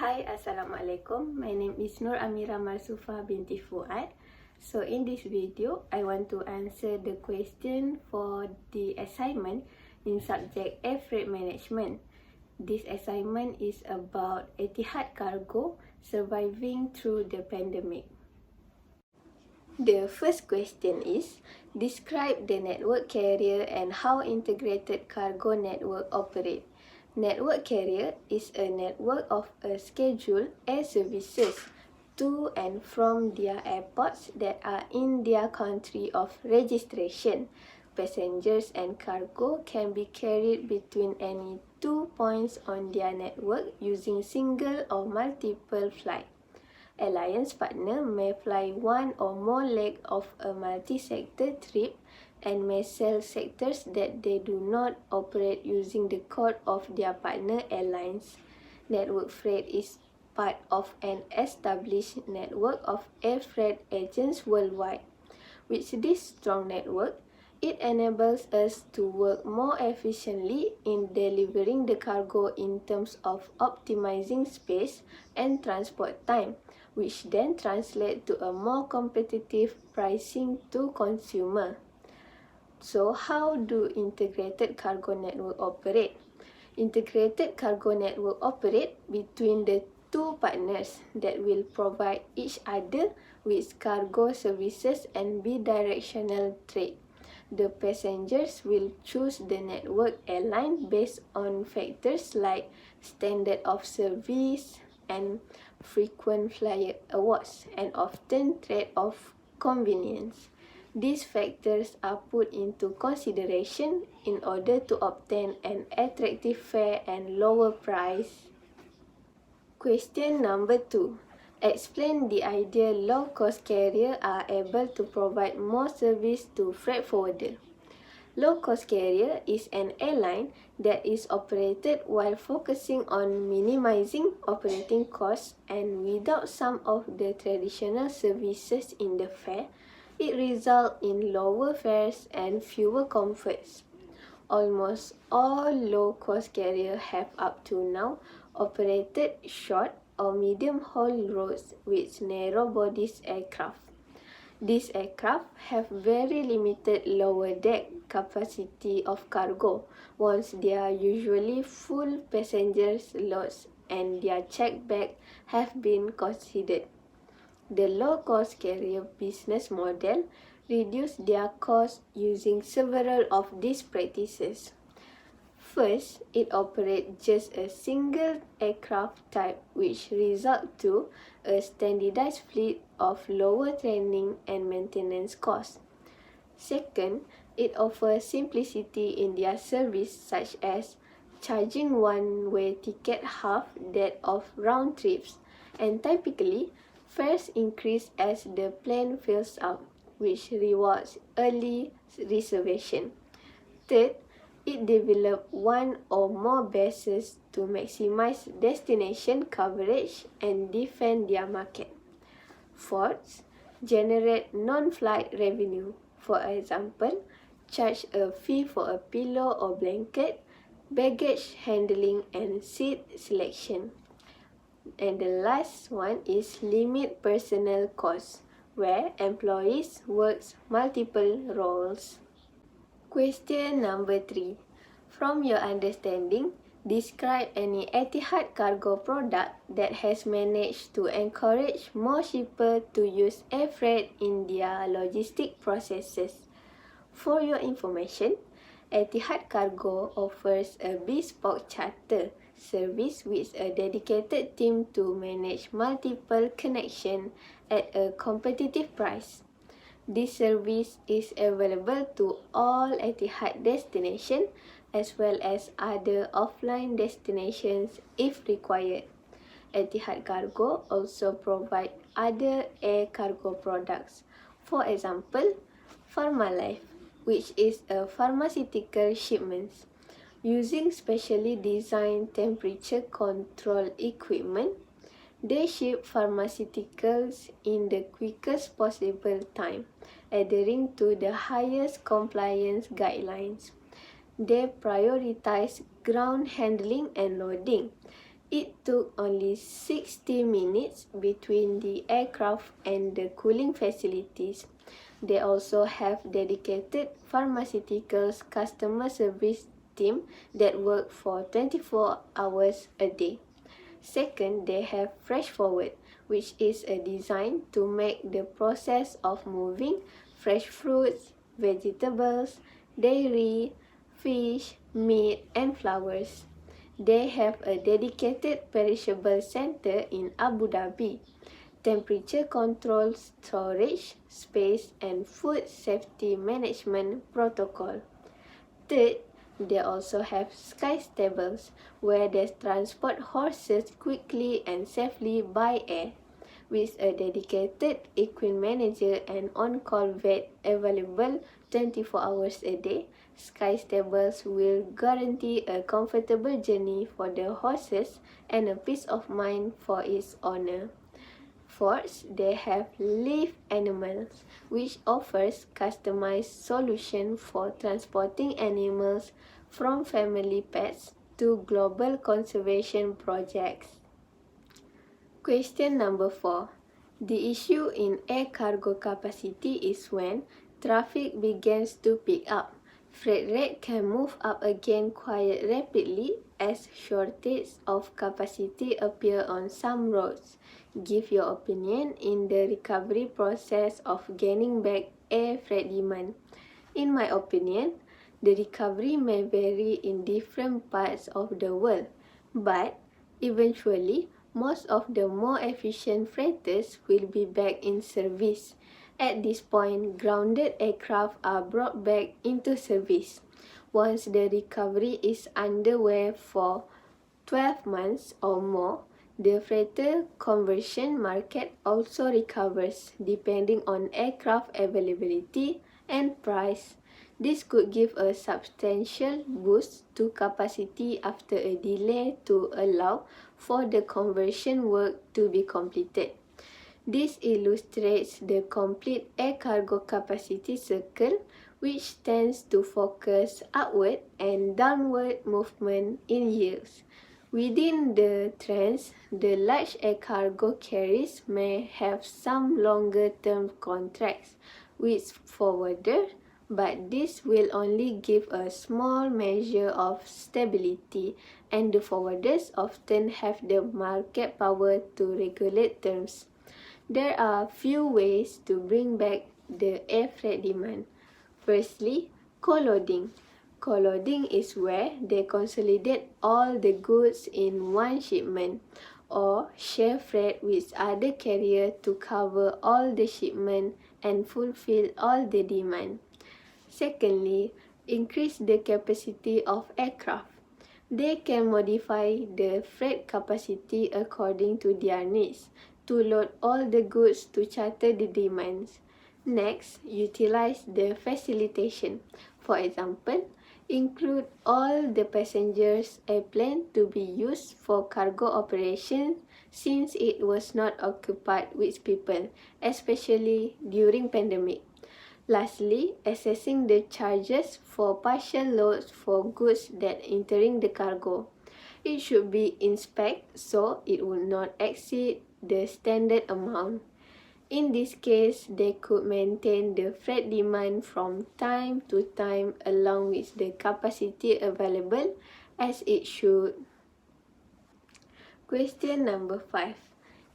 Hi, Assalamualaikum. My name is Nuramira Marsufah Binti. So in this video, I want to answer the question for the assignment in subject Air Freight Management. This assignment is about Etihad Cargo surviving through the pandemic. The first question is, describe the network carrier and how integrated cargo network operate. Network carrier is a network of a scheduled air services to and from their airports that are in their country of registration. Passengers and cargo can be carried between any 2 points on their network using single or multiple flights. Alliance partner may fly one or more leg of a multi-sector trip and may sell sectors that they do not operate using the code of their partner airlines. Network freight is part of an established network of air freight agents worldwide. With this strong network, it enables us to work more efficiently in delivering the cargo in terms of optimizing space and transport time, which then translate to a more competitive pricing to consumer. So how do integrated cargo network operate? Integrated cargo network operate between the two partners that will provide each other with cargo services and bidirectional trade. The passengers will choose the network airline based on factors like standard of service and frequent flyer awards and often trade-off convenience. These factors are put into consideration in order to obtain an attractive fare and lower price. Question number 2. Explain the idea low-cost carrier are able to provide more service to freight forwarder. Low-cost carrier is an airline that is operated while focusing on minimizing operating costs and without some of the traditional services in the fare. It results in lower fares and fewer comforts. Almost all low-cost carriers have up to now operated short or medium-haul routes with narrow-bodies aircraft. These aircraft have very limited lower deck capacity of cargo once they are usually full passengers loads and their checked bag have been considered. The low-cost carrier business model reduces their costs using several of these practices. First, it operates just a single aircraft type, which results to a standardized fleet of lower training and maintenance costs. Second, it offers simplicity in their service, such as charging one-way ticket half that of round trips, and typically, fares increase as the plane fills up, which rewards early reservation. Third, it develops one or more bases to maximize destination coverage and defend their market. Fourth, generate non-flight revenue. For example, charge a fee for a pillow or blanket, baggage handling, and seat selection. And the last one is limit personnel costs, where employees work multiple roles. Question number 3. From your understanding, describe any Etihad cargo product that has managed to encourage more shippers to use air freight in their logistic processes. For your information, Etihad Cargo offers a bespoke charter service with a dedicated team to manage multiple connections at a competitive price. This service is available to all Etihad destinations as well as other offline destinations if required. Etihad Cargo also provides other air cargo products. For example, Pharmalife, which is a pharmaceutical shipment. Using specially designed temperature control equipment, they ship pharmaceuticals in the quickest possible time, adhering to the highest compliance guidelines. They prioritize ground handling and loading. It took only 60 minutes between the aircraft and the cooling facilities. They also have dedicated pharmaceuticals customer service team that work for 24 hours a day. Second, they have Fresh Forward, which is a design to make the process of moving fresh fruits, vegetables, dairy, fish, meat, and flowers. They have a dedicated perishable center in Abu Dhabi, temperature control storage space, and food safety management protocol. Third, they also have sky stables where they transport horses quickly and safely by air. With a dedicated equine manager and on-call vet available 24 hours a day, Sky Stables will guarantee a comfortable journey for the horses and a peace of mind for its owner. Fourth, they have Live Animals, which offers customized solution for transporting animals from family pets to global conservation projects. Question number 4. The issue in air cargo capacity is when traffic begins to pick up. Freight rate can move up again quite rapidly as shortage of capacity appear on some roads. Give your opinion in the recovery process of gaining back air freight demand. In my opinion, the recovery may vary in different parts of the world, but eventually, most of the more efficient freighters will be back in service. At this point, grounded aircraft are brought back into service. Once the recovery is underway for 12 months or more, the freighter conversion market also recovers depending on aircraft availability and price. This could give a substantial boost to capacity after a delay to allow for the conversion work to be completed. This illustrates the complete air cargo capacity circle, which tends to focus upward and downward movement in yields. Within the trends, the large air cargo carriers may have some longer-term contracts with forwarders, but this will only give a small measure of stability, and the forwarders often have the market power to regulate terms. There are few ways to bring back the air freight demand. Firstly, co-loading. Co-loading is where they consolidate all the goods in one shipment or share freight with other carriers to cover all the shipment and fulfill all the demand. Secondly, increase the capacity of aircraft. They can modify the freight capacity according to their needs to load all the goods to charter the demands. Next, utilize the facilitation. For example, include all the passengers airplane to be used for cargo operations since it was not occupied with people, especially during pandemic. Lastly, assessing the charges for partial loads for goods that entering the cargo. It should be inspected so it will not exceed the standard amount. In this case, they could maintain the freight demand from time to time along with the capacity available as it should. Question number 5.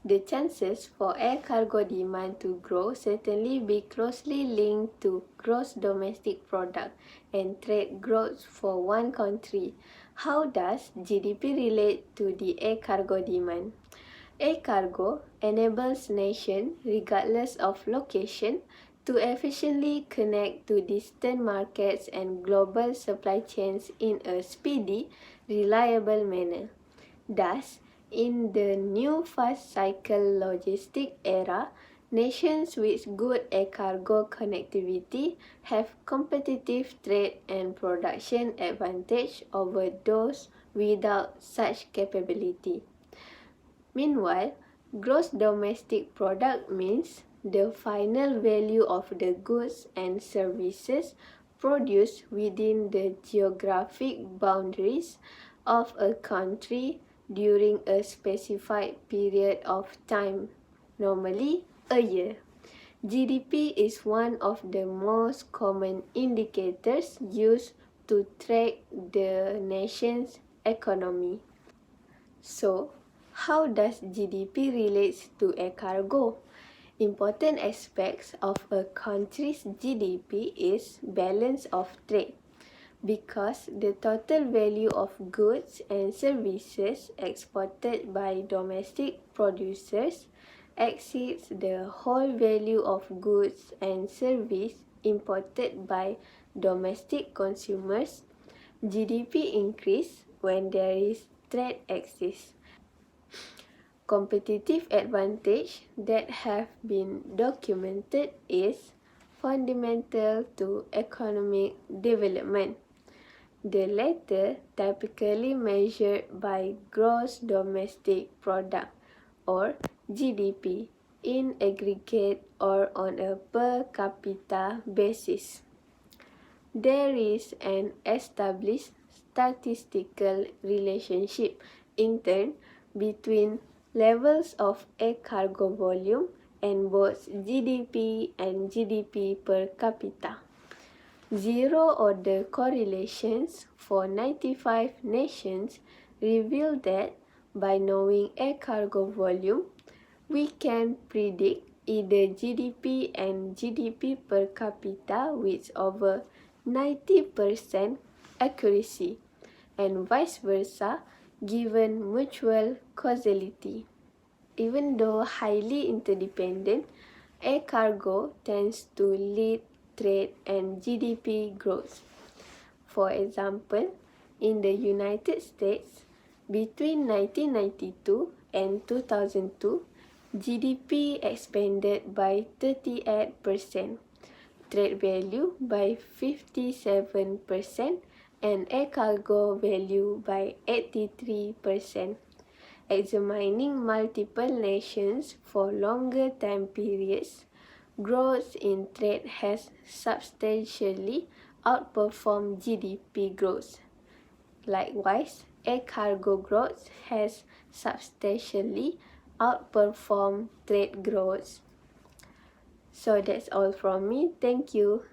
The chances for air cargo demand to grow certainly be closely linked to gross domestic product and trade growth for one country. How does GDP relate to the air cargo demand? Air cargo enables nations, regardless of location, to efficiently connect to distant markets and global supply chains in a speedy, reliable manner. Thus, in the new fast cycle logistic era, nations with good air cargo connectivity have competitive trade and production advantage over those without such capability. Meanwhile, gross domestic product means the final value of the goods and services produced within the geographic boundaries of a country during a specified period of time, normally a year. GDP is one of the most common indicators used to track the nation's economy. So, how does GDP relates to air cargo? Important aspects of a country's GDP is balance of trade, because the total value of goods and services exported by domestic producers exceeds the whole value of goods and services imported by domestic consumers. GDP increase when there is trade access. Competitive advantage that have been documented is fundamental to economic development. The latter typically measured by gross domestic product or GDP in aggregate or on a per capita basis. There is an established statistical relationship in turn between levels of air cargo volume and both GDP and GDP per capita. Zero-order correlations for 95 nations reveal that by knowing air cargo volume, we can predict either GDP and GDP per capita with over 90% accuracy, and vice versa, given mutual causality. Even though highly interdependent, air cargo tends to lead trade and GDP growth. For example, in the United States, between 1992 and 2002, GDP expanded by 38%, trade value by 57%, and air cargo value by 83%. Examining multiple nations for longer time periods, growth in trade has substantially outperformed GDP growth. Likewise, air cargo growth has substantially outperformed trade growth. So that's all from me. Thank you.